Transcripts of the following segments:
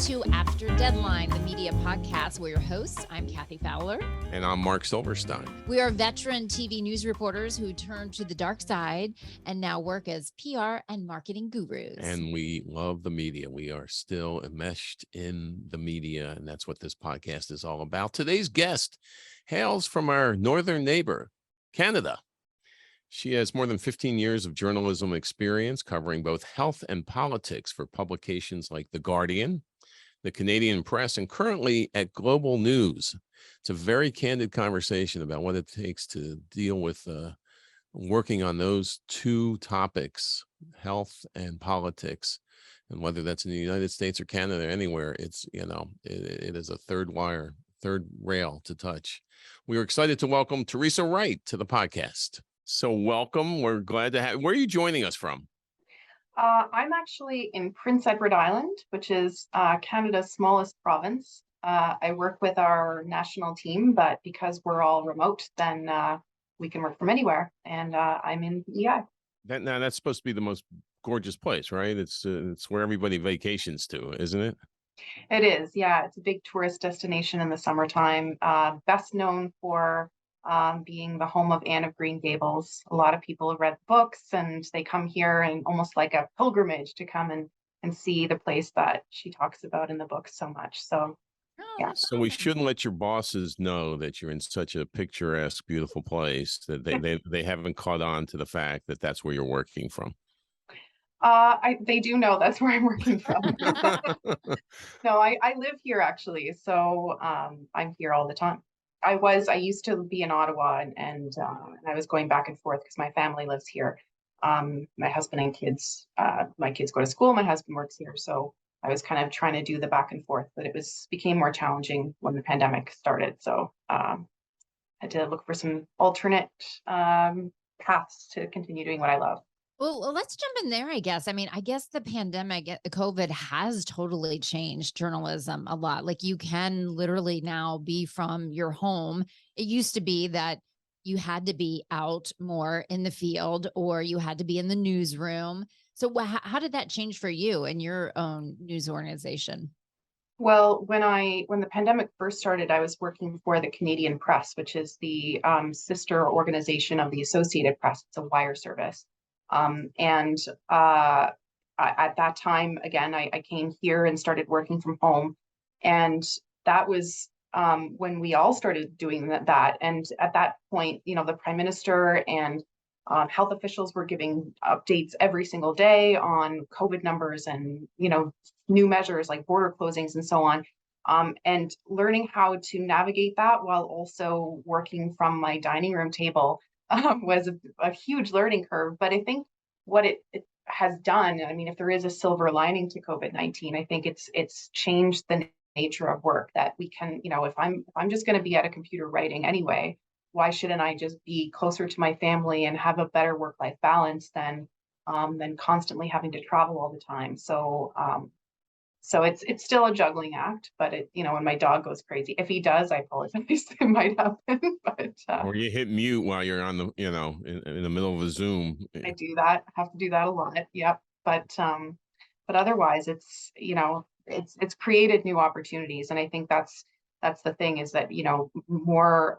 to After Deadline, the media podcast. We're your hosts. I'm Kathy Fowler. And I'm Mark Silverstein. We are veteran TV news reporters who turned to the dark side and now work as PR and marketing gurus. And we love the media. We are still enmeshed in the media, and that's what this podcast is all about. Today's guest hails from our northern neighbor, Canada. She has more than 15 years of journalism experience covering both health and politics for publications like The Guardian, the Canadian Press, and currently at Global News. It's a very candid conversation about what it takes to deal with working on those two topics, health and politics, and whether that's in the United States or Canada or anywhere, it's, it is a third rail to touch. We are excited to welcome Teresa Wright to the podcast. So welcome. We're glad to have. Where are you joining us from? I'm actually in Prince Edward Island, which is Canada's smallest province. I work with our national team, but because we're all remote, then we can work from anywhere. And I'm in EI. That's supposed to be the most gorgeous place, right? It's where everybody vacations to, isn't it? It is. Yeah, it's a big tourist destination in the summertime. Best known for being the home of Anne of Green Gables. A lot of people have read books and they come here and almost like a pilgrimage to come and see the place that she talks about in the book so much. So, yeah. So we shouldn't let your bosses know that you're in such a picturesque, beautiful place that they haven't caught on to the fact that that's where you're working from. They do know that's where I'm working from. No, I live here actually. So I'm here all the time. I used to be in Ottawa and I was going back and forth because my family lives here. My husband and kids, my kids go to school, my husband works here. So I was kind of trying to do the back and forth, but it became more challenging when the pandemic started. So I had to look for some alternate paths to continue doing what I love. Well, let's jump in there, I guess. I mean, I guess the pandemic, COVID has totally changed journalism a lot. Like you can literally now be from your home. It used to be that you had to be out more in the field or you had to be in the newsroom. So how did that change for you and your own news organization? Well, when the pandemic first started, I was working for the Canadian Press, which is the sister organization of the Associated Press. It's a wire service. At that time, again, I came here and started working from home. And that was when we all started doing that. And at that point, the Prime Minister and health officials were giving updates every single day on COVID numbers and, new measures like border closings and so on. And learning how to navigate that while also working from my dining room table was a huge learning curve. But I think what it has done, I mean, if there is a silver lining to COVID-19, I think it's changed the nature of work that we can, if I'm just going to be at a computer writing anyway, why shouldn't I just be closer to my family and have a better work-life balance than constantly having to travel all the time? So it's still a juggling act, but when my dog goes crazy, if he does, I apologize. It might happen, but or you hit mute while you're on the, in the middle of a Zoom. I do that. I have to do that a lot. Yep. But otherwise, it's created new opportunities, and I think that's the thing is that more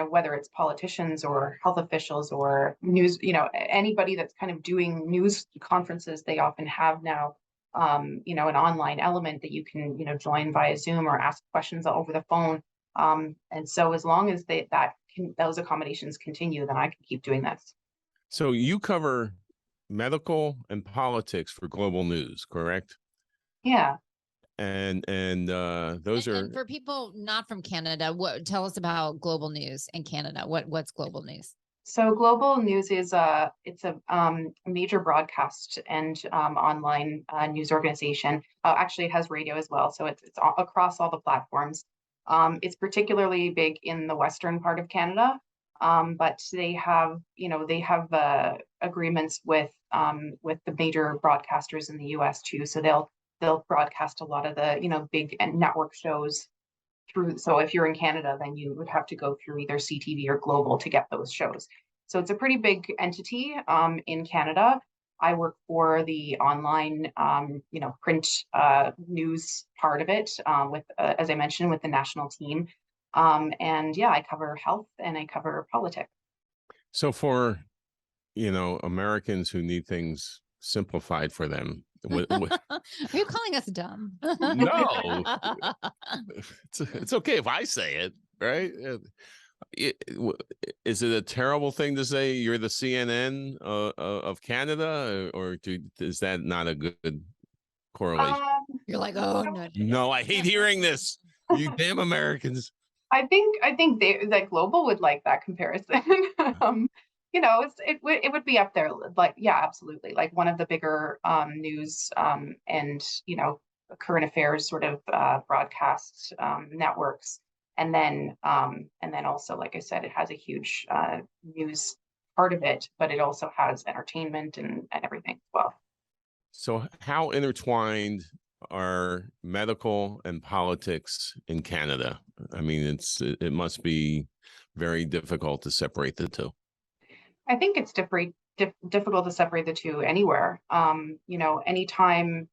whether it's politicians or health officials or news, anybody that's kind of doing news conferences, they often have now. An online element that you can, join via Zoom or ask questions over the phone. And so as long as those accommodations continue, then I can keep doing this. So you cover medical and politics for Global News, correct? Yeah. And those are for people not from Canada. Tell us about Global News in Canada. What's Global News? So Global News is a major broadcast and online news organization. Actually, it has radio as well, so it's across all the platforms. It's particularly big in the western part of Canada, but they have agreements with the major broadcasters in the U.S. too. So they'll broadcast a lot of the big network shows through. So if you're in Canada, then you would have to go through either CTV or Global to get those shows. So it's a pretty big entity in Canada. I work for the online, print news part of it with, as I mentioned, with the national team. And yeah, I cover health and I cover politics. So for, Americans who need things simplified for them, Are you calling us dumb? no, it's okay if I say it, right? Is it a terrible thing to say you're the CNN of Canada, or is that not a good correlation? You're like, oh no. No, I hate hearing this. You damn Americans. I think that global would like that comparison. It would be up there. Like, yeah, absolutely. Like one of the bigger news and current affairs sort of broadcast networks, and then also, like I said, it has a huge news part of it, but it also has entertainment and everything as well. So how intertwined are medical and politics in Canada? I mean, it must be very difficult to separate the two. I think it's difficult to separate the two anywhere. Anytime,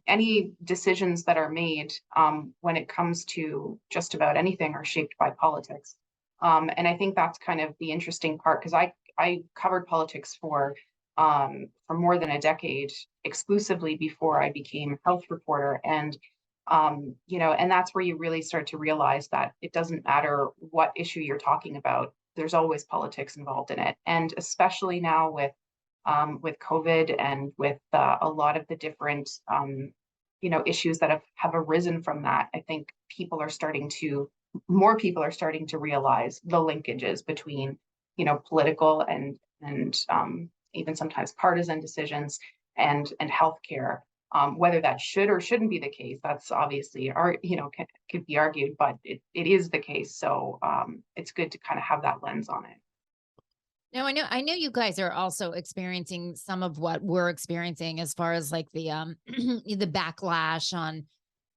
any decisions that are made when it comes to just about anything are shaped by politics. And I think that's kind of the interesting part, because I covered politics for more than a decade exclusively before I became a health reporter. And that's where you really start to realize that it doesn't matter what issue you're talking about, there's always politics involved in it. And especially now with COVID and with a lot of the different issues that have arisen from that, I think more people are starting to realize the linkages between political and even sometimes partisan decisions and healthcare. Whether that should or shouldn't be the case, that's obviously could be argued, but it is the case. So it's good to kind of have that lens on it. Now I know you guys are also experiencing some of what we're experiencing as far as like the the backlash on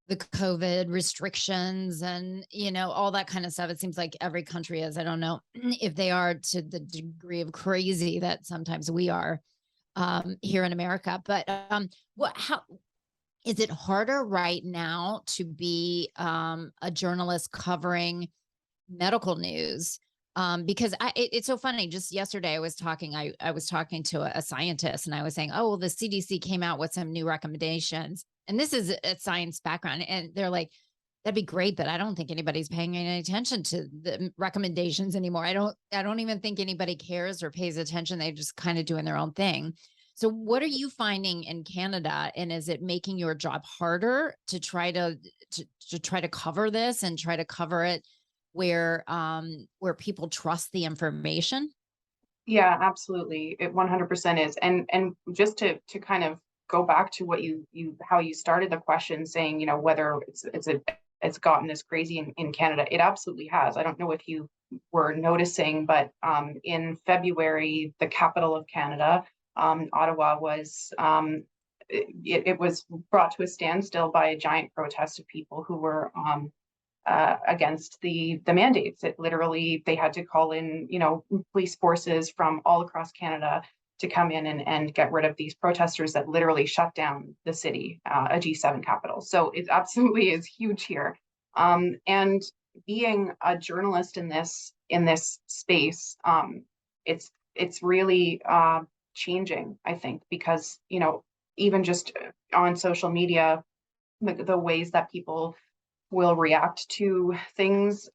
the COVID restrictions and all that kind of stuff. It seems like every country is. I don't know if they are to the degree of crazy that sometimes we are here in America. But how is it harder right now to be a journalist covering medical news? Because it's so funny. Just yesterday, I was talking to a scientist, and I was saying, "Oh, well, the CDC came out with some new recommendations," and this is a science background, and they're like, "That'd be great, but I don't think anybody's paying any attention to the recommendations anymore. I don't even think anybody cares or pays attention. They just kind of doing their own thing." So, what are you finding in Canada, and is it making your job harder to try to try to cover this and try to cover it where people trust the information? Yeah, absolutely. It 100% is. And just to kind of go back to what you how you started the question, saying, whether it's gotten this crazy in Canada. It absolutely has. I don't know if you were noticing, but in February, the capital of Canada, Ottawa, it was brought to a standstill by a giant protest of people who were against the mandates. It literally, they had to call in, police forces from all across Canada to come in and get rid of these protesters that literally shut down the city, a G7 capital. So it absolutely is huge here. And being a journalist in this space, it's really changing, I think, because even just on social media, the ways that people will react to things.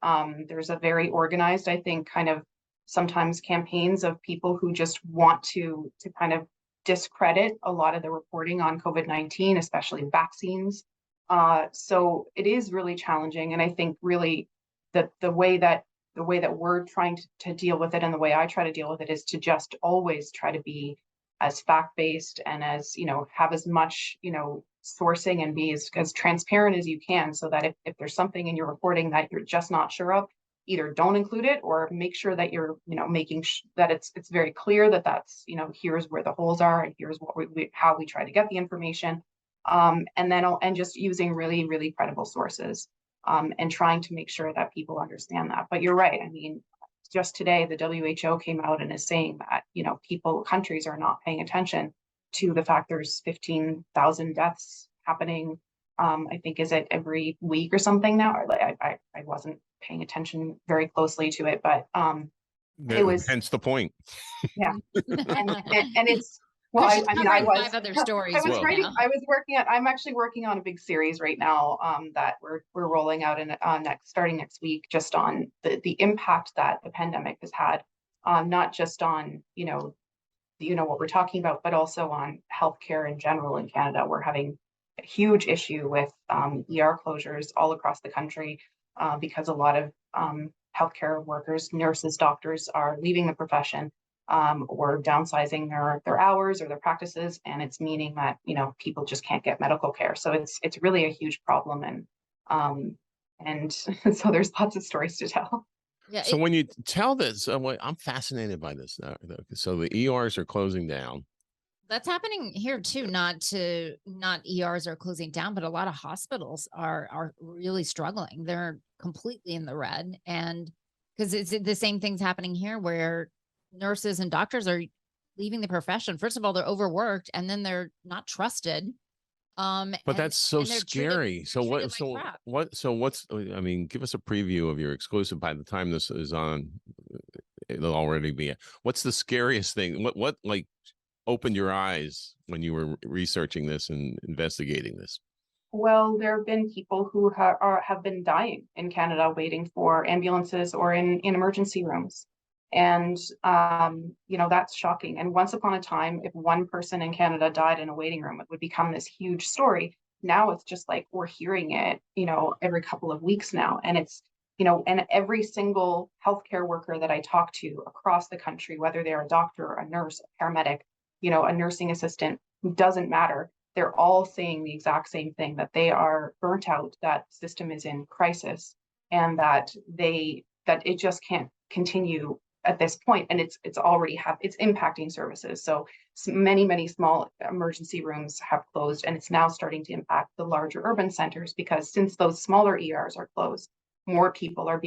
There's a very organized, I think, kind of sometimes campaigns of people who just want to kind of discredit a lot of the reporting on COVID-19, especially vaccines. So it is really challenging, and I think really the way that we're trying to deal with it, and the way I try to deal with it, is to just always try to be as fact-based and as have as much sourcing and be as transparent as you can, so that if there's something in your reporting that you're just not sure of, either don't include it or make sure that you're making that it's very clear that that's here's where the holes are and here's what how we try to get the information, and just using really, really credible sources, and trying to make sure that people understand that. But you're right. I mean, just today, the WHO came out and is saying that, countries are not paying attention to the fact there's 15,000 deaths happening. I think is it every week or something now? Or like I wasn't paying attention very closely to it, but it was, hence the point. yeah. And it's, well, She's I mean, covering 5 other stories right now. I'm actually working on a big series right now that we're rolling out in starting next week, just on the impact that the pandemic has had, not just on, what we're talking about, but also on healthcare in general in Canada. We're having a huge issue with ER closures all across the country because a lot of healthcare workers, nurses, doctors are leaving the profession or downsizing their hours or their practices, and it's meaning that people just can't get medical care. So it's really a huge problem, and so there's lots of stories to tell. Yeah, So when you tell this, I'm fascinated by this. So the ERs are closing down. that's happening here too. Not ERs are closing down, but a lot of hospitals are really struggling. They're completely in the red, and because it's the same thing's happening here, where nurses and doctors are leaving the profession. First of all, they're overworked, and then they're not trusted. But that's so scary. So what? Like So crap. what? So what's? I mean, give us a preview of your exclusive. By the time this is on, it'll already be. What's the scariest thing? What like opened your eyes when you were researching this and investigating this? Well, there have been people who have been dying in Canada waiting for ambulances or in emergency rooms. And, that's shocking. And once upon a time, if one person in Canada died in a waiting room, it would become this huge story. Now it's just like we're hearing it, every couple of weeks now. And it's, and every single healthcare worker that I talk to across the country, whether they're a doctor, a nurse, a paramedic, a nursing assistant, doesn't matter. They're all saying the exact same thing, that they are burnt out, that system is in crisis, and that it just can't continue at this point. And it's impacting services. So many small emergency rooms have closed, and it's now starting to impact the larger urban centers, because since those smaller ERs are closed, more people are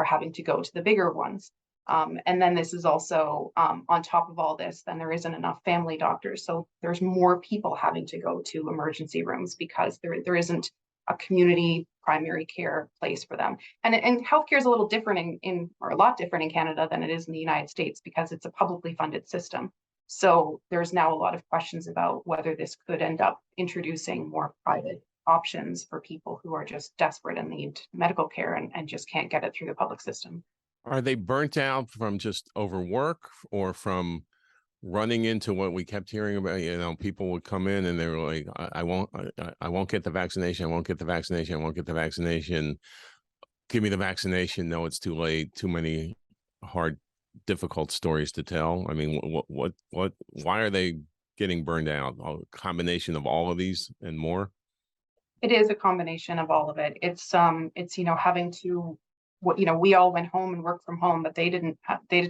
having to go to the bigger ones. And then this is also on top of all this, then there isn't enough family doctors. So there's more people having to go to emergency rooms because there isn't a community primary care place for them. And healthcare is a little different or a lot different in Canada than it is in the United States, because it's a publicly funded system. So there's now a lot of questions about whether this could end up introducing more private options for people who are just desperate and need medical care and just can't get it through the public system. Are they burnt out from just overwork, or from running into what we kept hearing about? People would come in and they were like, I won't get the vaccination. I won't get the vaccination. I won't get the vaccination. Give me the vaccination. No, it's too late. Too many hard, difficult stories to tell. I mean, why are they getting burned out? A combination of all of these and more? It is a combination of all of it. It's having to, we all went home and worked from home, but they didn't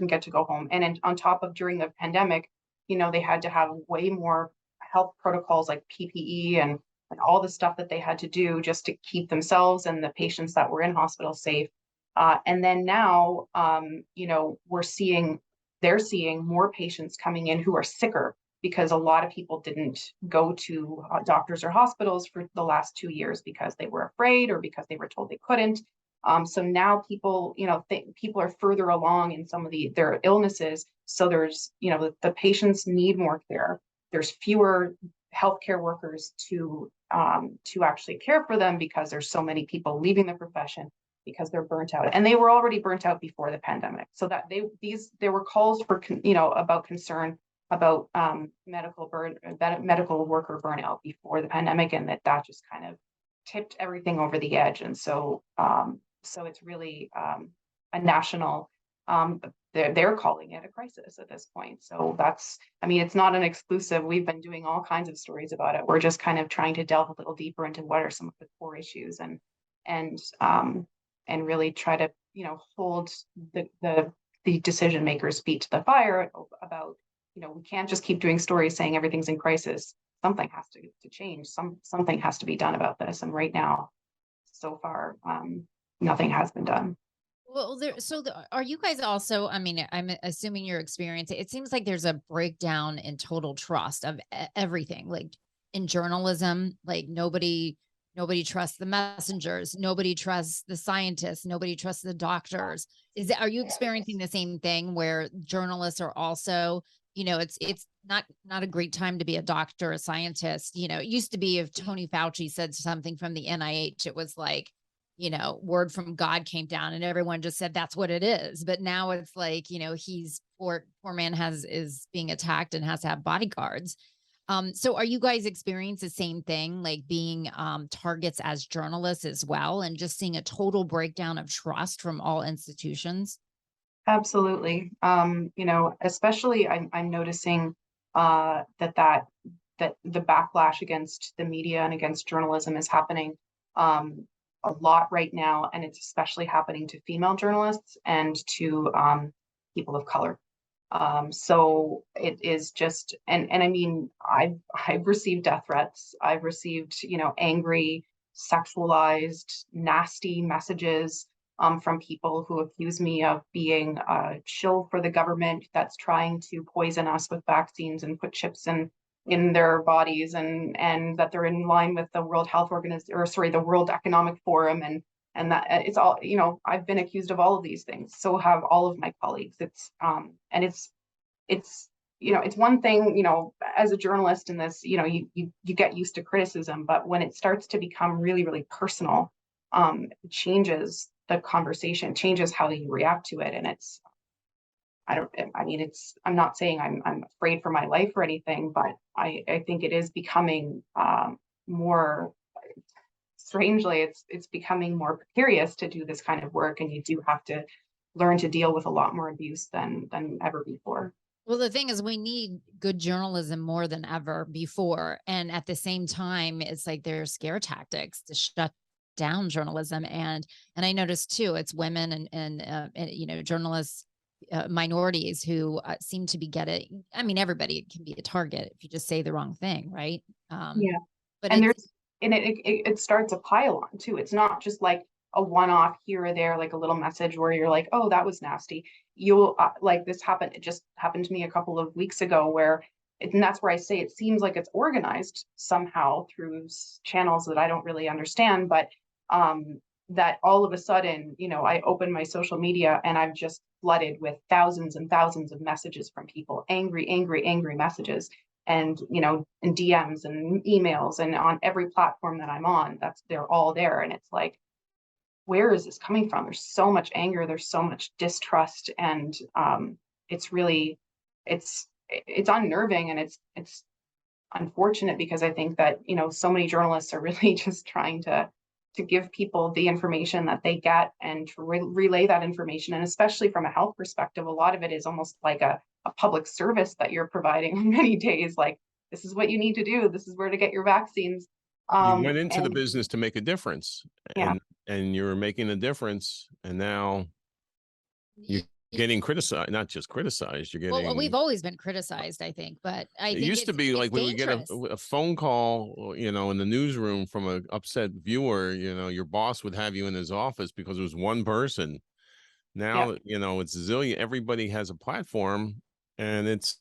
get to go home. And on top of, during the pandemic, they had to have way more health protocols like PPE and all the stuff that they had to do just to keep themselves and the patients that were in hospital safe. And then now, they're seeing more patients coming in who are sicker, because a lot of people didn't go to doctors or hospitals for the last 2 years because they were afraid or because they were told they couldn't. So now people, people are further along in some of their illnesses. So there's, the patients need more care. There's fewer healthcare workers to actually care for them, because there's so many people leaving the profession because they're burnt out, and they were already burnt out before the pandemic. So that there were calls for, about concern about medical worker burnout before the pandemic, and that just kind of tipped everything over the edge. And so it's really a national, they're calling it a crisis at this point. So it's not an exclusive. We've been doing all kinds of stories about it. We're just kind of trying to delve a little deeper into what are some of the core issues, and really try to, hold the decision makers' feet to the fire about, we can't just keep doing stories saying everything's in crisis. Something has to change. Something has to be done about this. And right now, so far, nothing has been done. Well, are you guys also, I mean, I'm assuming your experience, it seems like there's a breakdown in total trust of everything. Like in journalism, like nobody trusts the messengers, nobody trusts the scientists, nobody trusts the doctors. Are you experiencing the same thing where journalists are also, it's not a great time to be a doctor, a scientist. It used to be if Tony Fauci said something from the NIH, it was like, word from God came down and everyone just said that's what it is. But now it's like, he's poor man is being attacked and has to have bodyguards. So are you guys experiencing the same thing, like being targets as journalists as well, and just seeing a total breakdown of trust from all institutions? Absolutely. Especially I'm noticing that the backlash against the media and against journalism is happening a lot right now, and it's especially happening to female journalists and to people of color. So it is just, and I mean, I've received death threats. I've received, angry, sexualized, nasty messages from people who accuse me of being a shill for the government that's trying to poison us with vaccines and put chips in their bodies, and that they're in line with the World Health Organization, or sorry, the World Economic Forum, and that it's all, I've been accused of all of these things. So have all of my colleagues. And it's it's one thing, as a journalist in this, you get used to criticism, but when it starts to become really, really personal, it changes the conversation, changes how you react to it. And I'm not saying I'm afraid for my life or anything, but I think it is becoming more, strangely, it's becoming more precarious to do this kind of work, and you do have to learn to deal with a lot more abuse than ever before. Well, the thing is, we need good journalism more than ever before. And at the same time, it's like there's scare tactics to shut down journalism. And I noticed too, it's women and journalists, minorities who seem to be getting, I mean, everybody can be a target if you just say the wrong thing, right? Yeah. But And it's, there's and it starts a pile on too. It's not just like a one-off here or there, like a little message where you're like, oh, that was nasty. You'll like this happened. It just happened to me a couple of weeks ago and that's where I say it seems like it's organized somehow through channels that I don't really understand, but that all of a sudden, I open my social media and I'm just flooded with thousands and thousands of messages from people, angry, angry, angry messages, and in DMs and emails, and on every platform that I'm on, they're all there. And it's like, where is this coming from? There's so much anger, there's so much distrust, and it's really, it's unnerving, and it's unfortunate, because I think that so many journalists are really just trying to give people the information that they get, and to relay that information. And especially from a health perspective, a lot of it is almost like a public service that you're providing on many days. Like, this is what you need to do. This is where to get your vaccines. You went into the And business to make a difference, yeah, and you're making a difference, and now you're getting criticized. Not just criticized, you're well, we've getting. always been criticized, I think, but I It think used to be it's like we would get dangerous. a phone call, in the newsroom from an upset viewer. Your boss would have you in his office because it was one person. yeah. Now, it's zillion. Everybody has a platform, and it's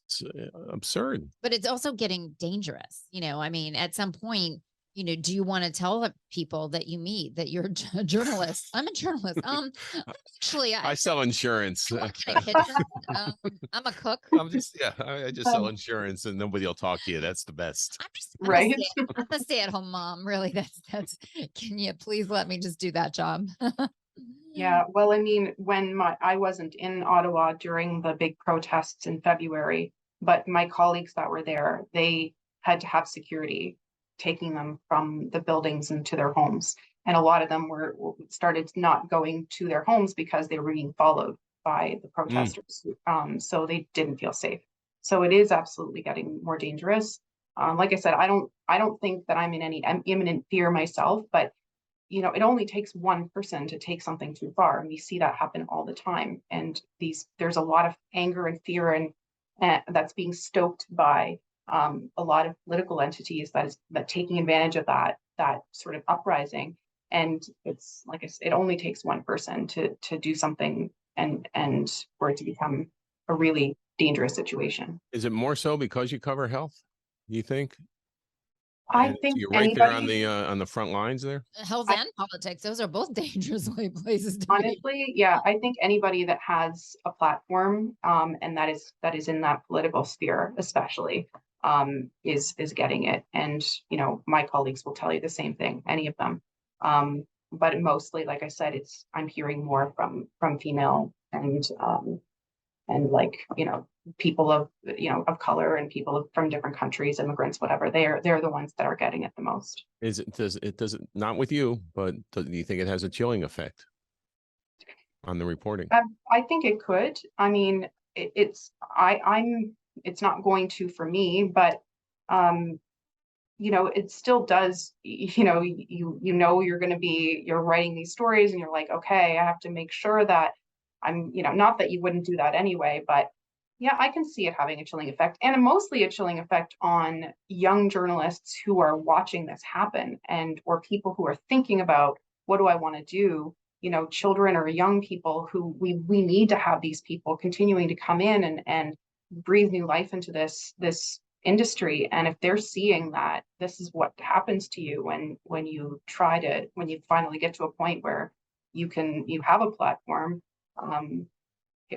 absurd. But it's also getting dangerous. I mean, at some point, do you want to tell people that you meet that you're a journalist? I'm a journalist. Actually, I sell insurance. I work in a kitchen. I'm a cook. I just sell Um, insurance, and nobody will talk to you. That's the best. right. I'm a stay-at-home mom. Really, that's. Can you please let me just do that job? Yeah, well, I mean, when I wasn't in Ottawa during the big protests in February, but my colleagues that were there, they had to have security taking them from the buildings into their homes. And a lot of them started not going to their homes because they were being followed by the Mm. protesters. So they didn't feel safe. So it is absolutely getting more dangerous. Like I said, I don't think that I'm in any imminent fear myself, but it only takes one person to take something too far, and we see that happen all the time. And there's a lot of anger and fear, and that's being stoked by a lot of political entities that taking advantage of that sort of uprising. And it's like I said, it only takes one person to do something and for it to become a really dangerous situation. Is it more so because you cover health, you think? I And think you're right there anybody, on the front lines there? Health I, and politics, those are both dangerous places to be. honestly, yeah, I think anybody that has a platform, and that is in that political sphere, especially, is getting it. And my colleagues will tell you the same thing, any of them. But mostly, like I said, I'm hearing more from female and like people of color and people from different countries, immigrants, whatever. They're the ones that are getting it the most. Does it not with you, but do you think it has a chilling effect on the reporting? I think it could. I mean, I'm it's not going to for me, but um, it still does. You're writing these stories, and you're like, okay, I have to make sure that not that you wouldn't do that anyway, but yeah, I can see it having a chilling effect, and mostly a chilling effect on young journalists who are watching this happen, or people who are thinking about, what do I want to do? Children or young people who we need to have these people continuing to come in and breathe new life into this industry. And if they're seeing that this is what happens to you when you finally get to a point where you have a platform,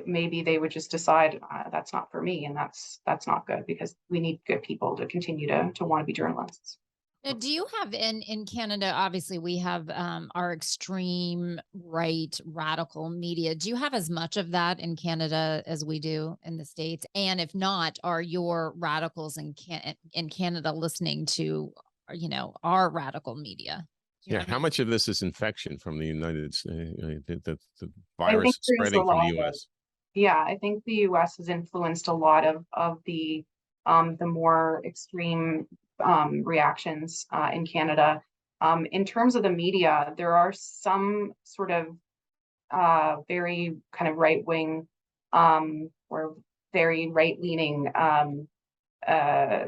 maybe they would just decide, that's not for me, and that's not good, because we need good people to continue to want to be journalists. Now, do you have in Canada? Obviously, we have our extreme right radical media. Do you have as much of that in Canada as we do in the States? And if not, are your radicals in Canada listening to our radical media? Do you know Yeah, what I how mean? much of this is infection from the United States? The I virus think is there's a spreading from lot the of U.S. Yeah, I think the US has influenced a lot of the more extreme reactions in Canada. In terms of the media, there are some sort of very kind of right wing, or very right leaning uh,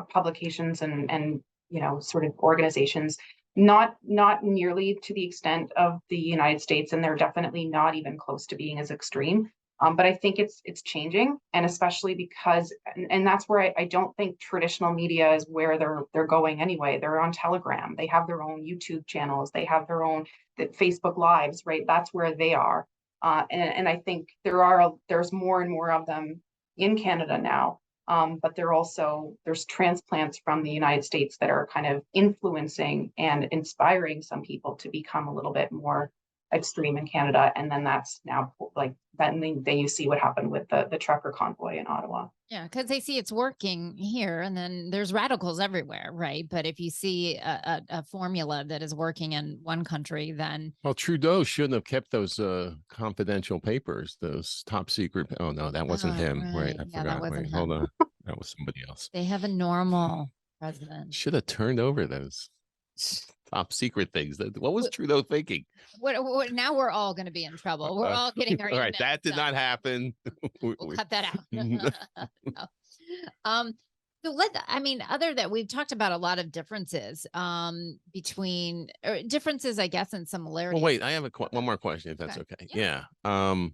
publications and sort of organizations, not nearly to the extent of the United States, and they're definitely not even close to being as extreme. But I think it's changing, and especially because, and that's where I don't think traditional media is where they're going anyway. They're on Telegram, they have their own YouTube channels, they have their own Facebook lives, right? That's where they are. And I think there's more and more of them in Canada now. But there's transplants from the United States that are kind of influencing and inspiring some people to become a little bit more extreme in Canada. And then that's now like then you see what happened with the trucker convoy in Ottawa. Yeah, because they see it's working here, and then there's radicals everywhere, right? But if you see a formula that is working in one country, then Well, Trudeau shouldn't have kept those confidential papers, those top secret. Oh no, that wasn't oh, him. Right, right, I yeah, that forgot. wasn't Wait, hold him. on. That was somebody else. They have a normal president. Should have turned over those top secret things. What was Trudeau thinking? What now we're all going to be in trouble. We're all getting our all right, emails that did done. not happen. We'll cut that out. No. Um, so other that we've talked about a lot of differences between or differences, I guess, and Well, similarities. wait, I have one more question, if that's okay. Yeah. Yeah.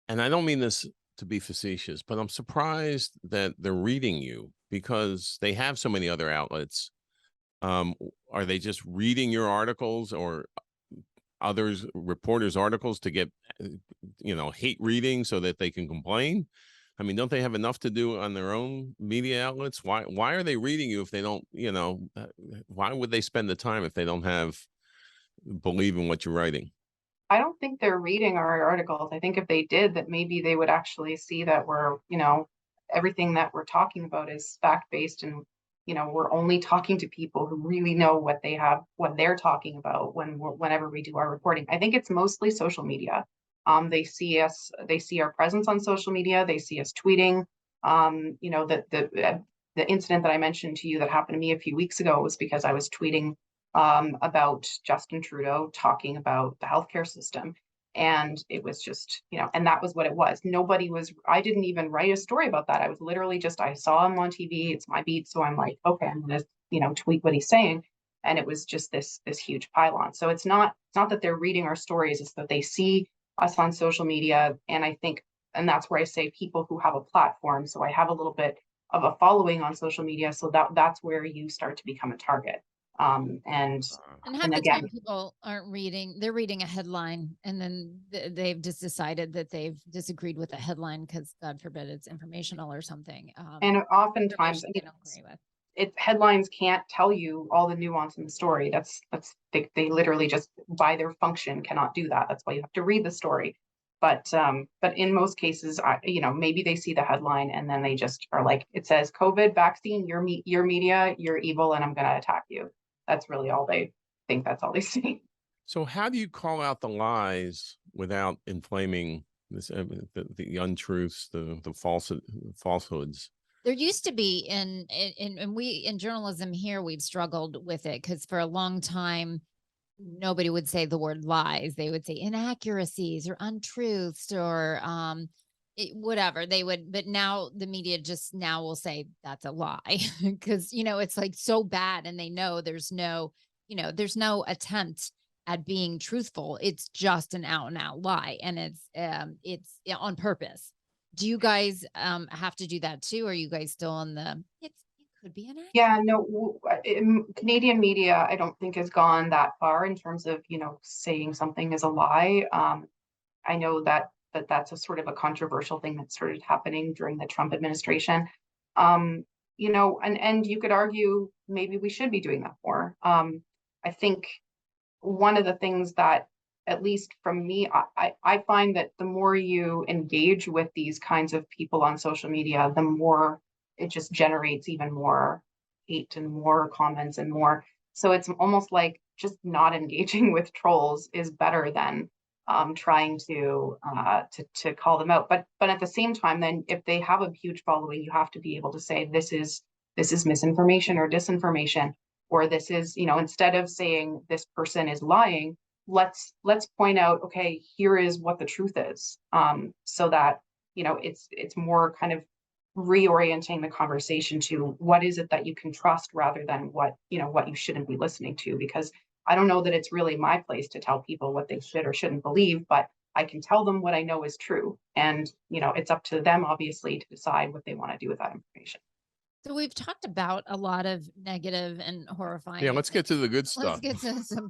And I don't mean this to be facetious, but I'm surprised that they're reading you because they have so many other outlets. Are they just reading your articles or others reporters' articles to get hate reading so that they can complain? I mean, don't they have enough to do on their own media outlets? Why are they reading you if they don't, why would they spend the time if they don't believe in what you're writing? I don't think they're reading our articles. I think if they did, that maybe they would actually see that everything that we're talking about is fact-based, and we're only talking to people who really know what they're talking about whenever we do our reporting. I think it's mostly social media. They see our presence on social media, they see us tweeting. The incident that I mentioned to you that happened to me a few weeks ago was because I was tweeting about Justin Trudeau talking about the healthcare system. And it was just, and that was what it was. I didn't even write a story about that. I was literally I saw him on TV. It's my beat. So I'm like, okay, I'm going to, tweet what he's saying. and it was just this huge pylon. So it's not that they're reading our stories, it's that they see us on social media. And I think, and that's where I say people who have a platform. So I have a little bit of a following on social media, so that's where you start to become a target. And And half and the again, time people aren't reading, they're reading a headline and then they've just decided that they've disagreed with the headline because God forbid it's informational or something. and oftentimes, Information they don't agree with. headlines can't tell you all the nuance in the story. They literally just by their function cannot do that. That's why you have to read the story. But in most cases, maybe they see the headline and then they just are like, it says COVID vaccine, your media, you're evil, and I'm going to attack you. That's really all they think. That's all they see. So how do you call out the lies without inflaming this, the untruths, the falsehoods? There used to be and we in journalism here, we've struggled with it because for a long time, nobody would say the word lies. They would say inaccuracies or untruths or whatever they would. But now the media just now will say that's a lie because, it's like so bad and they know there's no attempt at being truthful. It's just an out and out lie. And it's on purpose. Do you guys have to do that too? Or are you guys still in it could be an act? Yeah, no, Canadian media, I don't think has gone that far in terms of, saying something is a lie. I know that's a sort of a controversial thing that started happening during the Trump administration. And you could argue maybe we should be doing that more. I think one of the things that, at least from me, I find that the more you engage with these kinds of people on social media, the more it just generates even more hate and more comments and more. So it's almost like just not engaging with trolls is better than trying to call them out. But at the same time, then if they have a huge following, you have to be able to say this is misinformation or disinformation, or this is, instead of saying this person is lying, let's point out, okay, here is what the truth is, so that it's more kind of reorienting the conversation to what is it that you can trust rather than what you shouldn't be listening to. Because I don't know that it's really my place to tell people what they should or shouldn't believe, but I can tell them what I know is true, and it's up to them obviously to decide what they want to do with that information. So we've talked about a lot of negative and horrifying. Yeah, let's get to the good Let's stuff. get to some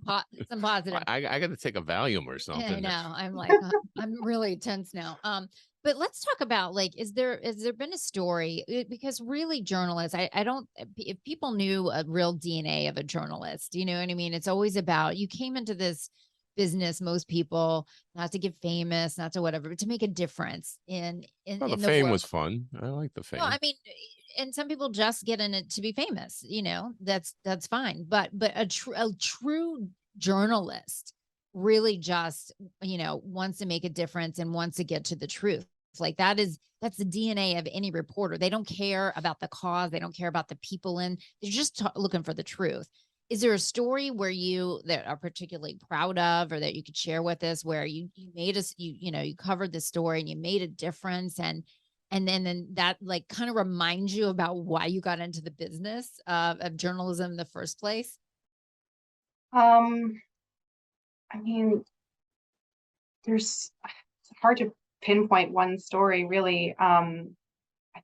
positive. I got to take a Valium or I something. know. I'm like, I'm really tense now. But let's talk about has there been a story? Because really journalists, I don't, if people knew a real DNA of a journalist, you know what I mean? It's always about, you came into this business, most people, not to get famous, not to whatever, but to make a difference in Well, the the fame world. was fun. I like the fame. No, I mean, and some people just get in it to be famous, that's fine. But a true journalist really just, wants to make a difference and wants to get to the truth. Like that's the DNA of any reporter. They don't care about the cause. They don't care about the people they're just looking for the truth. Is there a story where you that are particularly proud of, or that you could share with us, where you made us, you covered the story and you made a difference, and then that like kind of reminds you about why you got into the business of journalism in the first place? I mean, it's hard to pinpoint one story really. I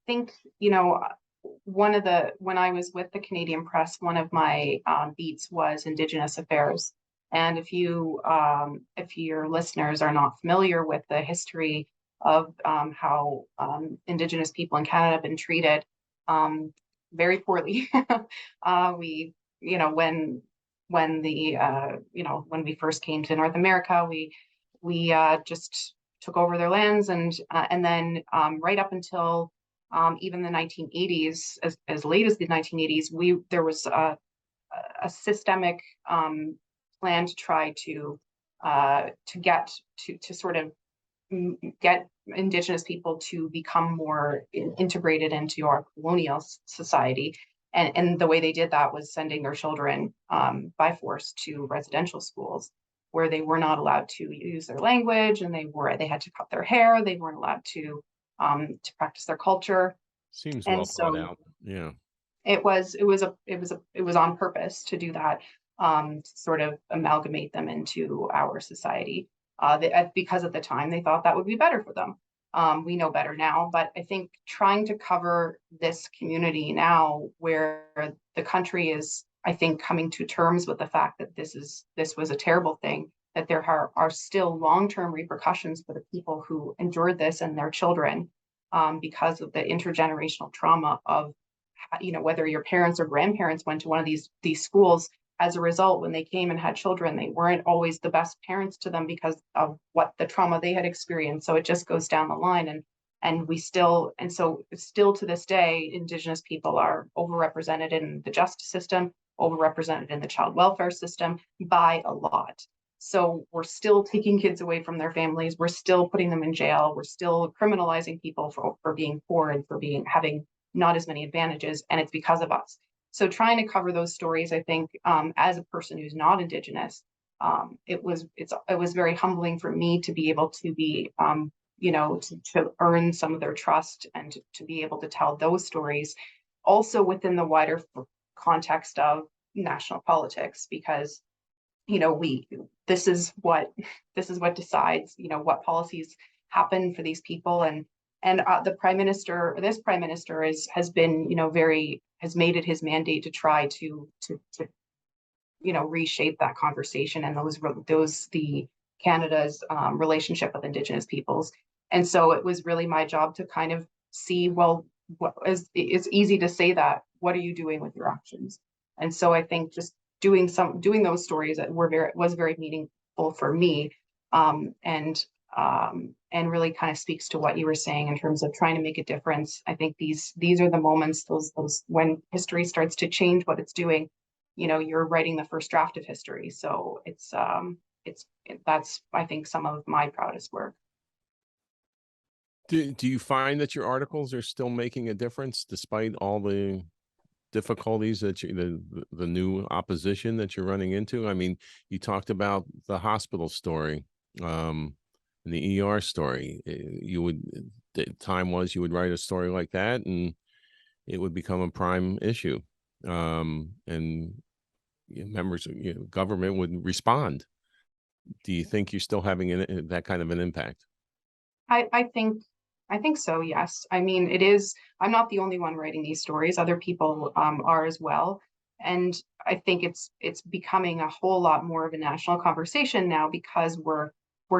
think, when I was with the Canadian Press, one of my beats was Indigenous affairs. And if your listeners are not familiar with the history of how Indigenous people in Canada have been treated very poorly, we, when we first came to North America, we just took over their lands, and then right up until even the 1980s, as late as the 1980s, there was a systemic plan to try to get to sort of get Indigenous people to become more integrated into our colonial society. And the way they did that was sending their children by force to residential schools, where they were not allowed to use their language, and they had to cut their hair. They weren't allowed to practice their culture. Seems And well thought so out. Yeah. it was on purpose to do that. to sort of amalgamate them into our society. Because at the time they thought that would be better for them. We know better now, but I think trying to cover this community now, where the country is, I think, coming to terms with the fact that this was a terrible thing, that there are still long-term repercussions for the people who endured this and their children, because of the intergenerational trauma of, whether your parents or grandparents went to one of these schools. As a result, when they came and had children, they weren't always the best parents to them because of what the trauma they had experienced. So it just goes down the line, and so still to this day, Indigenous people are overrepresented in the justice system, overrepresented in the child welfare system by a lot. So we're still taking kids away from their families. We're still putting them in jail. We're still criminalizing people for being poor and for having not as many advantages, and it's because of us. So trying to cover those stories, I think, as a person who's not Indigenous, it was very humbling for me to be able to be, to earn some of their trust and to be able to tell those stories, also within the wider context of national politics, because this is what decides what policies happen for these people, and this prime minister has made it his mandate to try to reshape that conversation and the Canada's relationship with Indigenous peoples. And so it was really my job to kind of see, well, it's easy to say that, what are you doing with your actions? And so I think just doing those stories that was very meaningful for me, and really kind of speaks to what you were saying in terms of trying to make a difference. I think these are the moments, those when history starts to change what it's doing. You're writing the first draft of history, so that's, I think, some of my proudest work. Do you find that your articles are still making a difference despite all the difficulties that the new opposition that you're running into? I mean, you talked about the hospital story, and the ER story. The time was you would write a story like that and it would become a prime issue, and members of government would respond. Do you think you're still having that kind of an impact? I think so, yes. I mean, it is. I'm not the only one writing these stories. Other people are as well, and I think it's becoming a whole lot more of a national conversation now, because we're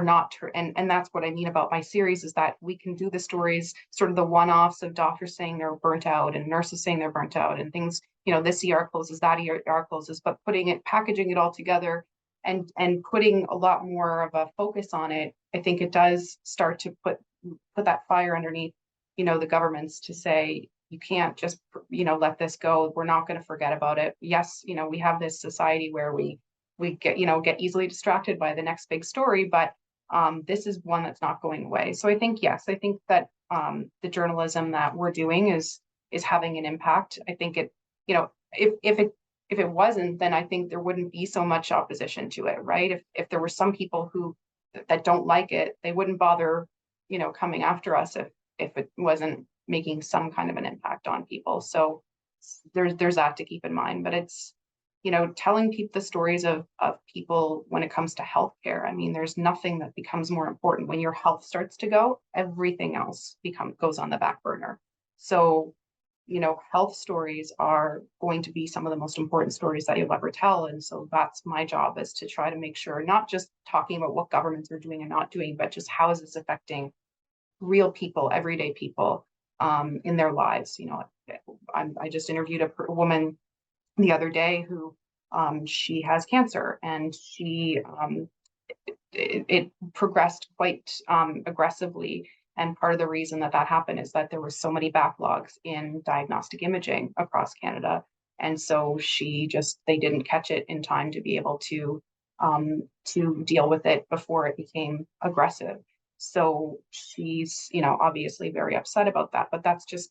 not, and that's what I mean about my series, is that we can do the stories, sort of the one-offs of doctors saying they're burnt out and nurses saying they're burnt out and things. This ER closes, that ER closes, but packaging it all together and putting a lot more of a focus on it, I think it does start to put that fire underneath, the governments, to say, you can't just, let this go. We're not going to forget about it. Yes, we have this society where we get easily distracted by the next big story, but this is one that's not going away. So I think, yes, I think that the journalism that we're doing is having an impact. I think it, if it wasn't, then I think there wouldn't be so much opposition to it, right? If there were some people that don't like it, they wouldn't bother, coming after us if it wasn't making some kind of an impact on people. So there's that to keep in mind. But it's, telling people the stories of people when it comes to healthcare. I mean, there's nothing that becomes more important. When your health starts to go, everything else goes on the back burner. So, health stories are going to be some of the most important stories that you'll ever tell. And so that's my job, is to try to make sure, not just talking about what governments are doing and not doing, but just how is this affecting real people, everyday people, in their lives. I just interviewed a woman the other day who, she has cancer, and it progressed quite aggressively. And part of the reason that happened is that there were so many backlogs in diagnostic imaging across Canada. And so they didn't catch it in time to be able to deal with it before it became aggressive. So she's, obviously very upset about that, but that's just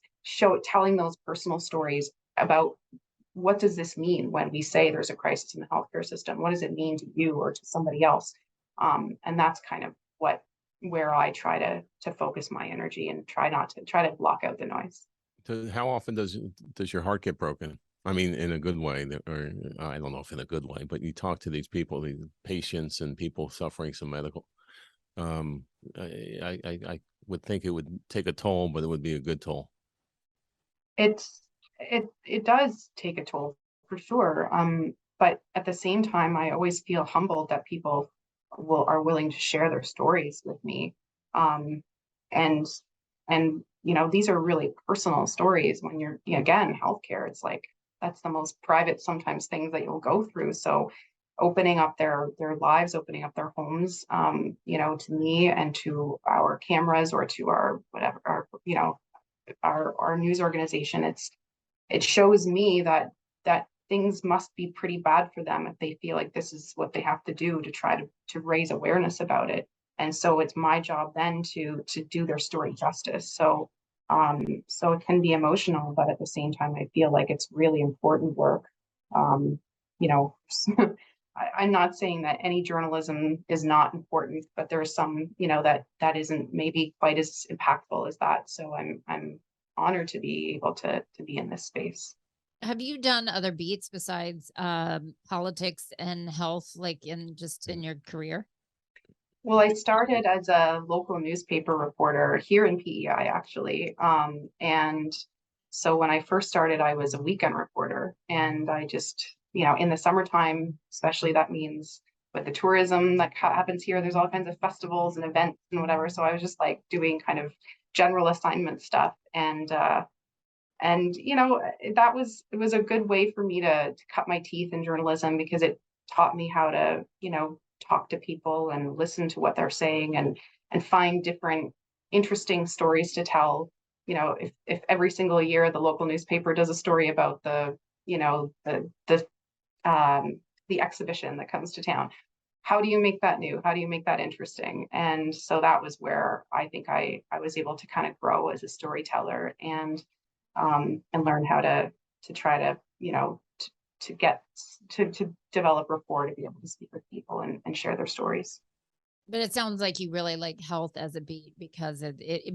telling those personal stories about, what does this mean when we say there's a crisis in the healthcare system? What does it mean to you or to somebody else? And that's kind of where I try to focus my energy and try to block out the noise. How often does your heart get broken I mean, in a good way, or I don't know if in a good way, but you talk to these people, these patients and people suffering some medical. Um, I would think it would take a toll, but it would be a good toll. It does take a toll for sure. But at the same time, I always feel humbled that people are willing to share their stories with me. Um, and these are really personal stories when you're, again, healthcare, it's like that's the most private sometimes things that you'll go through. So opening up their lives, opening up their homes, to me and to our cameras or to our whatever our news organization, it shows me that things must be pretty bad for them if they feel like this is what they have to do to try to raise awareness about it. And so it's my job then to do their story justice. So it can be emotional, but at the same time I feel like it's really important work. um you know I'm not saying that any journalism is not important, but there's some, that isn't maybe quite as impactful as that. So I'm honored to be able to be in this space. Have you done other beats besides politics and health, like in your career? Well, I started as a local newspaper reporter here in PEI, actually. And so when I first started, I was a weekend reporter. And I just, in the summertime, especially, that means with the tourism that happens here, there's all kinds of festivals and events and whatever. So I was just like doing kind of general assignment stuff. And it was a good way for me to cut my teeth in journalism, because it taught me how to, talk to people and listen to what they're saying, and find different interesting stories to tell. If every single year the local newspaper does a story about the exhibition that comes to town, how do you make that new? How do you make that interesting? And so that was where I think I was able to kind of grow as a storyteller, and learn how to try to, to get to develop rapport, to be able to speak with people and share their stories. But it sounds like you really like health as a beat because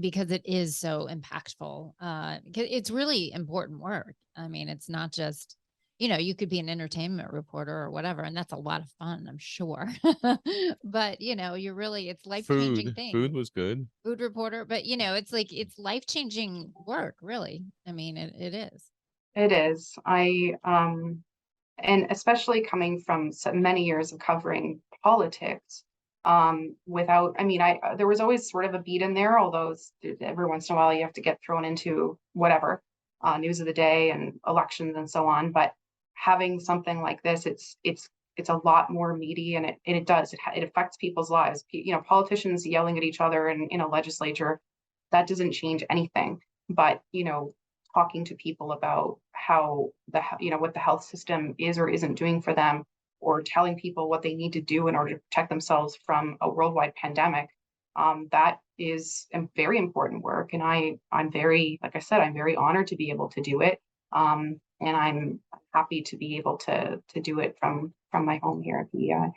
because it is so impactful. 'Cause it's really important work. I mean, it's not just, you could be an entertainment reporter or whatever, and that's a lot of fun, I'm sure. But you're really, it's life-changing Food thing. was good. Food reporter, but it's like it's life-changing work, really. I mean, it is. It is. And especially coming from so many years of covering politics, without, I mean, there was always sort of a beat in there, although every once in a while you have to get thrown into whatever, news of the day and elections and so on. But having something like this, it's a lot more meaty, and it affects people's lives. Politicians yelling at each other in a legislature, that doesn't change anything. But talking to people about how what the health system is or isn't doing for them, or telling people what they need to do in order to protect themselves from a worldwide pandemic, that is a very important work. And I'm very, like I said, I'm very honored to be able to do it. And I'm happy to be able to do it from my home here at PEI.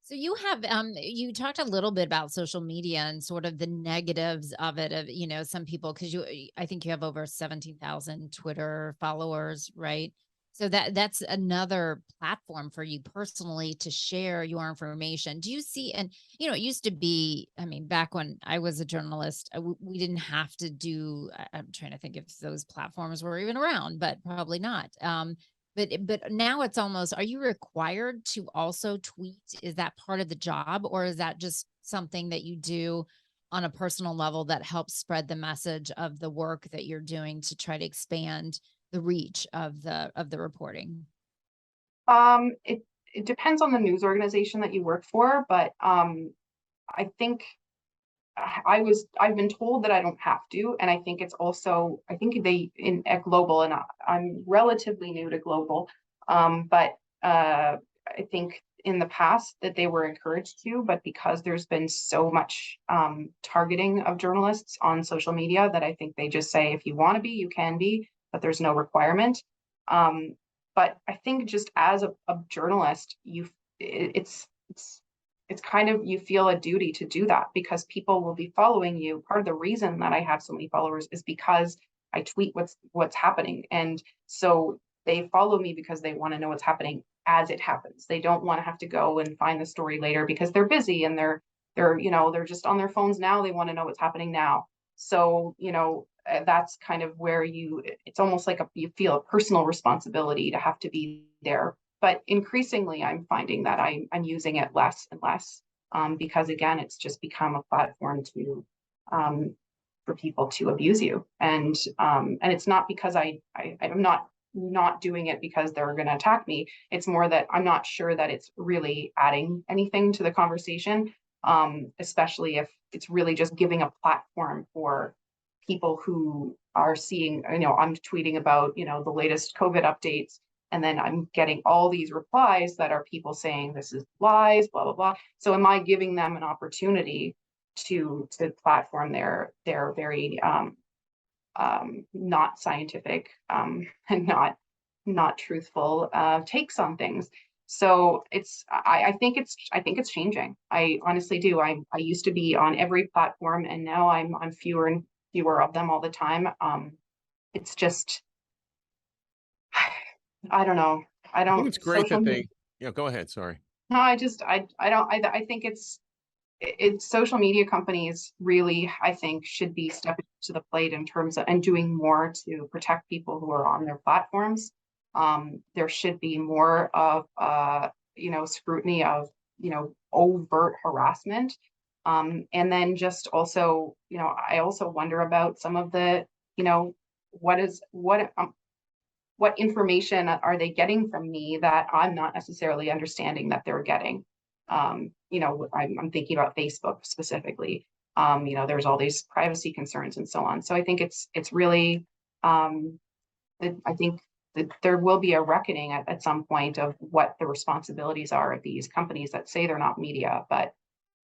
So you talked a little bit about social media and sort of the negatives of it, of some people, because I think you have over 17,000 Twitter followers, right? So that's another platform for you personally to share your information. Do you see, and it used to be, I mean, back when I was a journalist, we didn't have to do, I'm trying to think if those platforms were even around, but probably not. But now it's almost, are you required to also tweet? Is that part of the job, or is that just something that you do on a personal level that helps spread the message of the work that you're doing to try to expand the reach of the reporting? It depends on the news organization that you work for, but I think I've been told that I don't have to, and I think it's also, I think they at Global, and I'm relatively new to Global, but I think in the past that they were encouraged to, but because there's been so much targeting of journalists on social media, that I think they just say if you want to be, you can be, but there's no requirement. Um, but I think just as a journalist, it's kind of, you feel a duty to do that, because people will be following you. Part of the reason that I have so many followers is because I tweet what's happening. And so they follow me because they want to know what's happening as it happens. They don't want to have to go and find the story later because they're busy and they're just on their phones now. They want to know what's happening now. So, that's kind of where it's almost like you feel a personal responsibility to have to be there. But increasingly, I'm finding that I'm using it less and less, because again, it's just become a platform for people to abuse you. And it's not because I'm not doing it because they're going to attack me. It's more that I'm not sure that it's really adding anything to the conversation, especially if it's really just giving a platform for people who are seeing, I'm tweeting about, the latest COVID updates, and then I'm getting all these replies that are people saying this is lies, blah, blah, blah. So am I giving them an opportunity to platform their very not scientific, and not truthful takes on things? So I think it's changing. I honestly do. I used to be on every platform, and now I'm fewer and fewer of them all the time. It's just, I don't know. I think it's great Social that media. yeah, go ahead. Sorry. No, I think it's social media companies really, I think, should be stepping to the plate in terms of and doing more to protect people who are on their platforms. There should be more of scrutiny of overt harassment. And then just also, I also wonder about some of the, what information are they getting from me that I'm not necessarily understanding that they're getting. I'm thinking about Facebook specifically. There's all these privacy concerns and so on. So I think it's really, I think that there will be a reckoning at some point of what the responsibilities are of these companies that say they're not media, but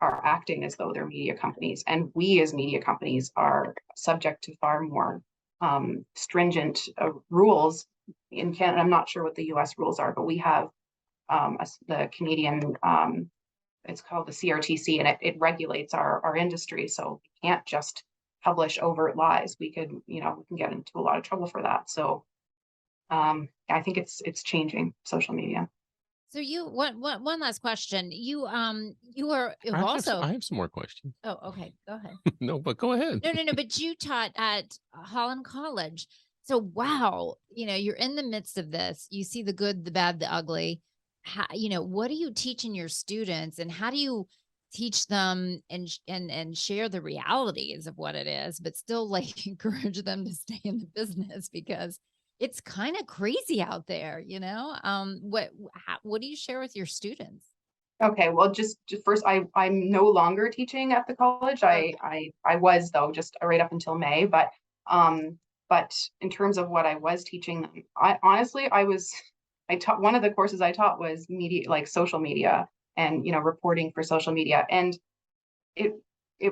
are acting as though they're media companies. And we as media companies are subject to far more stringent rules in Canada. I'm not sure what the US rules are, but we have the Canadian, it's called the CRTC, and it regulates our industry. So we can't just publish overt lies. We can get into a lot of trouble for that. So I think it's changing social media. So one last question. You've also. I have some more questions. Oh, okay. Go ahead. No, but go ahead. No. But you taught at Holland College. So wow, you're in the midst of this. You see the good, the bad, the ugly. What are you teaching your students, and how do you teach them and share the realities of what it is, but still like encourage them to stay in the business because it's kind of crazy out there, what do you share with your students? Okay, well, just first, I'm no longer teaching at the college. Okay. I was, though, just right up until May. But in terms of what I was teaching them, I taught, one of the courses I taught was media, like social media, and reporting for social media, and it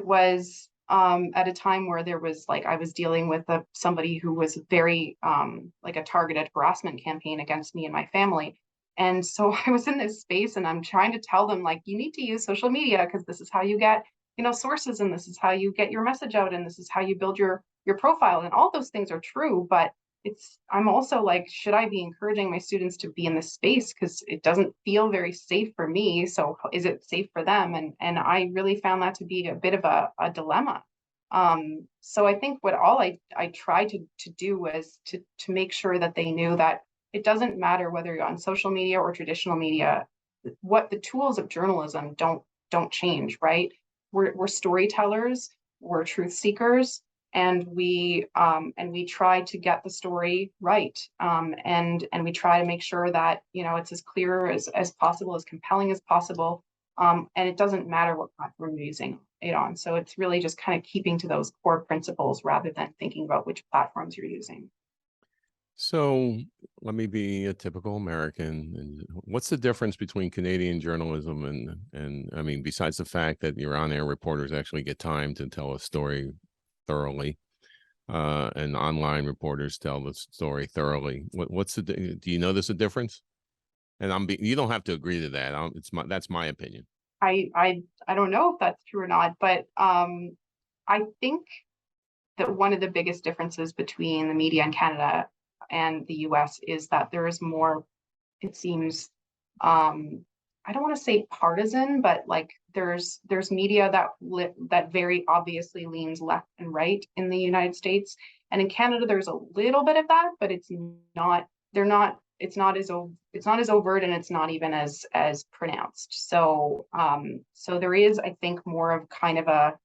was at a time where there was I was dealing with somebody who was very like a targeted harassment campaign against me and my family. And so I was in this space, and I'm trying to tell them, you need to use social media because this is how you get sources, and this is how you get your message out, and this is how you build your profile, and all those things are true. But I'm also should I be encouraging my students to be in this space because it doesn't feel very safe for me? So is it safe for them? And I really found that to be a bit of a dilemma. So I think what all I tried to do was to make sure that they knew that it doesn't matter whether you're on social media or traditional media. What the tools of journalism don't change, right? We're storytellers, we're truth seekers, and we try to get the story right, and we try to make sure that it's as clear as possible, as compelling as possible, and it doesn't matter what platform you're using it on. So it's really just kind of keeping to those core principles rather than thinking about which platforms you're using. So let me be a typical American. And what's the difference between Canadian journalism and I mean, besides the fact that your on-air reporters actually get time to tell a story thoroughly, and online reporters tell the story thoroughly. What's do you know there's a difference? And you don't have to agree to that. That's my opinion. I don't know if that's true or not, but I think that one of the biggest differences between the media in Canada and the US is that there is more, it seems, I don't want to say partisan, but like there's media that very obviously leans left and right in the United States. And in Canada, there's a little bit of that, but it's not, they're not, it's not as overt, and it's not even as pronounced. So so there is, I think, more of kind of a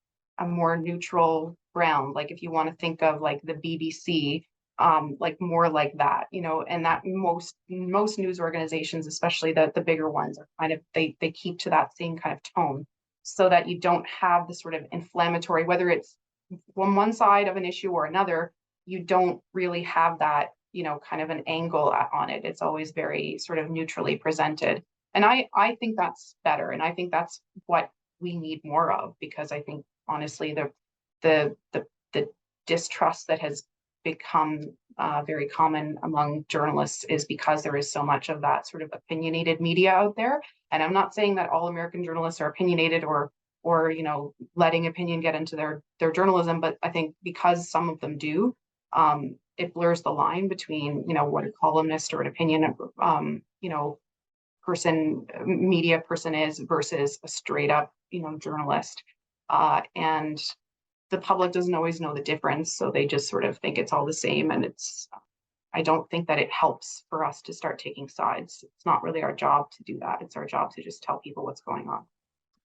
more neutral ground. Like if you want to think of like the BBC, like more like that, you know, and that most news organizations, especially the bigger ones, are kind of, they keep to that same kind of tone, so that you don't have the sort of inflammatory, whether it's on one side of an issue or another, you don't really have that, you know, kind of an angle on it. It's always very sort of neutrally presented. And I think that's better. And I think that's what we need more of, because I think honestly, the distrust that has become very common among journalists is because there is so much of that sort of opinionated media out there. And I'm not saying that all American journalists are opinionated, or you know, letting opinion get into their journalism, but I think because some of them do, it blurs the line between, you know, what a columnist or an opinion you know, media person is versus a straight up, you know, journalist. And the public doesn't always know the difference, so they just sort of think it's all the same. And it's, I don't think that it helps for us to start taking sides. It's not really our job to do that. It's our job to just tell people what's going on.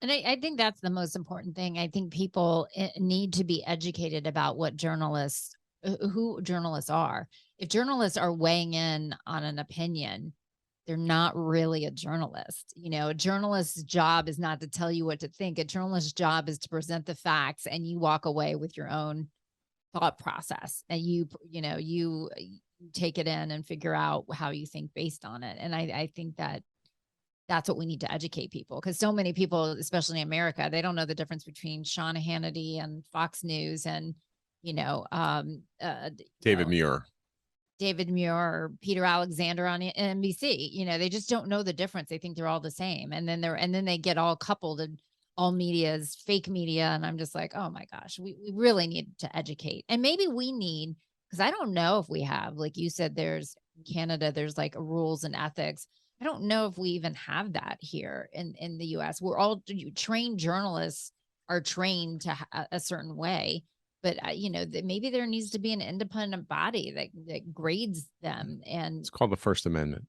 And I think that's the most important thing. I think people need to be educated about what journalists, who journalists are. If journalists are weighing in on an opinion, they're not really a journalist. You know, a journalist's job is not to tell you what to think. A journalist's job is to present the facts, and you walk away with your own thought process, and you know, you take it in and figure out how you think based on it. And I think that that's what we need to educate people, because so many people, especially in America, they don't know the difference between Sean Hannity and Fox News and, you know, David Muir. David Muir or Peter Alexander on NBC. You know, they just don't know the difference. They think they're all the same. And then they get all coupled, and all media is fake media. And I'm just like, oh my gosh, we really need to educate. And maybe we need, because I don't know if we have, like you said, there's Canada, there's like rules and ethics. I don't know if we even have that here in the US. We're all trained journalists are trained to a certain way. But you know, maybe there needs to be an independent body that grades them. And It's called the First Amendment.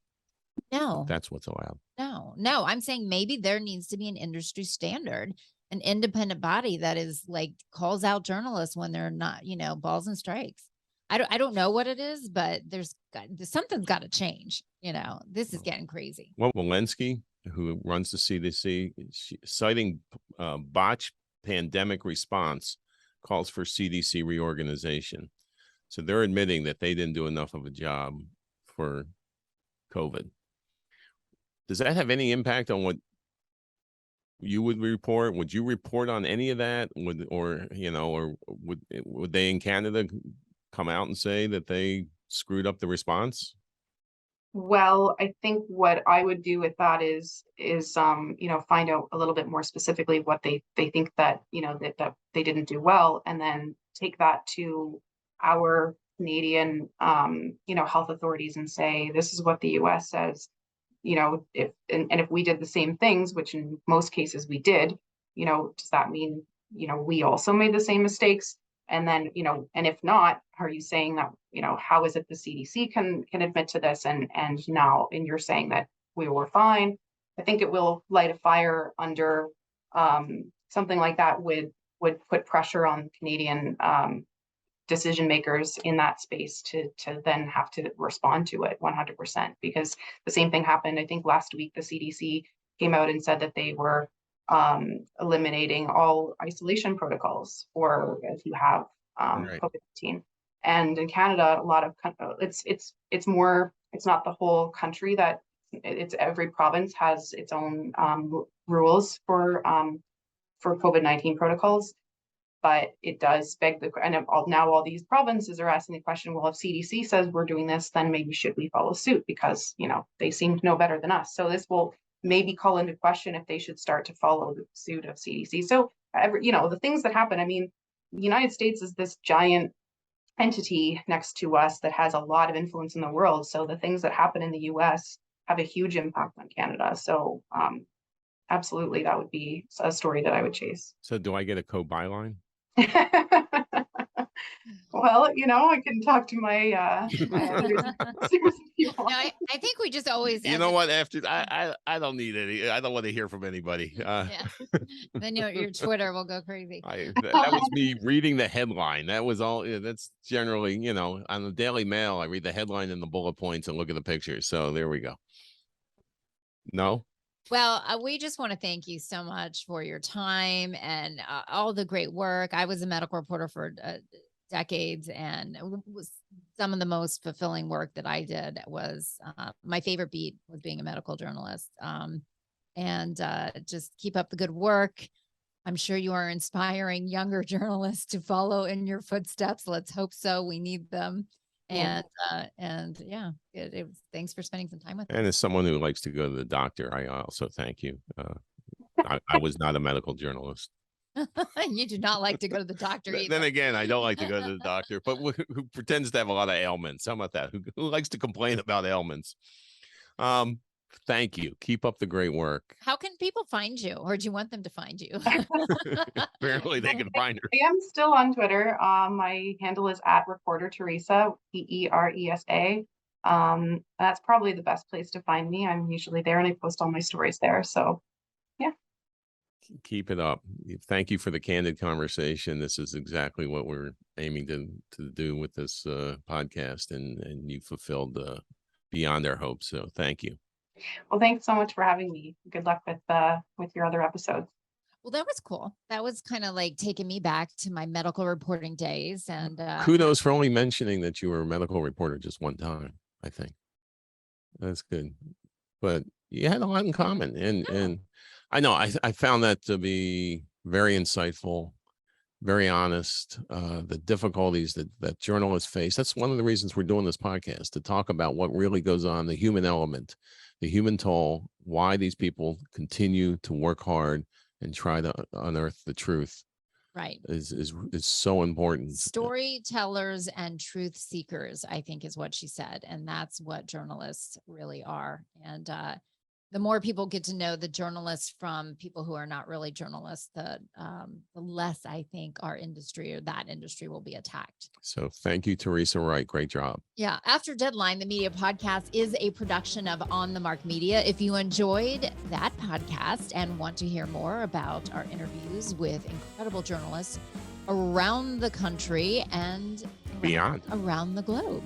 no, That's what's allowed. no, I'm saying maybe there needs to be an industry standard, an independent body that is like calls out journalists when they're not, you know, balls and strikes. I don't know what it is, but something's got to change. You know, this is getting crazy. Well, Walensky, who runs the CDC, citing botched pandemic response, calls for CDC reorganization. So they're admitting that they didn't do enough of a job for COVID. Does that have any impact on what you would report? Would you report on any of that? Would they in Canada come out and say that they screwed up the response? Well, I think what I would do with that is you know, find out a little bit more specifically what they think that, you know, that they didn't do well, and then take that to our Canadian you know, health authorities and say, this is what the US says. You know, if we did the same things, which in most cases we did, you know, does that mean, you know, we also made the same mistakes? And then, you know, and if not, are you saying that, you know, how is it the CDC can admit to this, and you're saying that we were fine? I think it will light a fire under something like that. Would put pressure on Canadian decision makers in that space to then have to respond to it 100%. Because the same thing happened, I think last week, the CDC came out and said that they were eliminating all isolation protocols for if you have Right. COVID-19. And in Canada, a lot of it's more, it's not the whole country that it's every province has its own rules for COVID-19 protocols. But it does beg the, and now all these provinces are asking the question, well, if CDC says we're doing this, then maybe should we follow suit, because, you know, they seem to know better than us. So this will maybe call into question if they should start to follow the suit of CDC. So you know, the things that happen, I mean, the United States is this giant, entity next to us that has a lot of influence in the world. So the things that happen in the US have a huge impact on Canada. So absolutely, that would be a story that I would chase. So do I get a co-byline? Well, I can talk to my my editors and producers if you No, want. I think we just always, You as know a- what? After I don't need any. I don't want to hear from anybody. yeah, then your Twitter will go crazy. That was me reading the headline. That was all. That's generally, on the Daily Mail, I read the headline and the bullet points and look at the pictures. So there we go. No. Well, we just want to thank you so much for your time and all the great work. I was a medical reporter for decades, and was some of the most fulfilling work that I did was my favorite beat was being a medical journalist. And just keep up the good work. I'm sure you are inspiring younger journalists to follow in your footsteps. Let's hope so. We need them. And yeah, it was, thanks for spending some time with us. And as someone who likes to go to the doctor, I also thank you. I was not a medical journalist. You do not like to go to the doctor either. Then again, I don't like to go to the doctor, but who pretends to have a lot of ailments? How about that? Who likes to complain about ailments? Thank you. Keep up the great work. How can people find you, or do you want them to find you? Apparently they can find her. I am still on Twitter. My handle is @reporter Teresa, Teresa. That's probably the best place to find me. I'm usually there and I post all my stories there. So yeah. Keep it up. Thank you for the candid conversation. This is exactly what we're aiming to do with this podcast, and you fulfilled beyond our hopes. So thank you. Well, thanks so much for having me. Good luck with your other episodes. Well, that was cool. That was kind of like taking me back to my medical reporting days. And kudos for only mentioning that you were a medical reporter just one time. I think that's good, but you had a lot in common, and I know I found that to be very insightful, very honest. The difficulties that journalists face. That's one of the reasons we're doing this podcast, to talk about what really goes on, the human element, the human toll, why these people continue to work hard and try to unearth the truth. Right. Is so important. Storytellers and truth seekers, I think, is what she said. And that's what journalists really are. And the more people get to know the journalists from people who are not really journalists, the less I think our industry or that industry will be attacked. So thank you, Teresa Wright. Great job. Yeah. After Deadline, the media podcast is a production of On the Mark Media. If you enjoyed that podcast and want to hear more about our interviews with incredible journalists around the country and beyond, around the globe.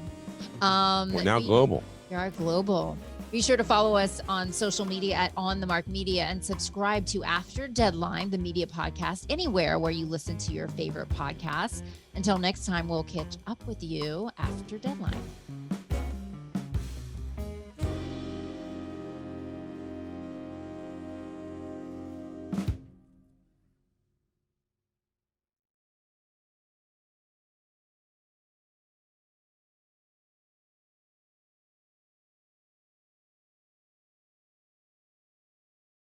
We're now global. We are global. Be sure to follow us on social media @On the Mark Media and subscribe to After Deadline, the media podcast, anywhere where you listen to your favorite podcasts. Until next time, we'll catch up with you after Deadline.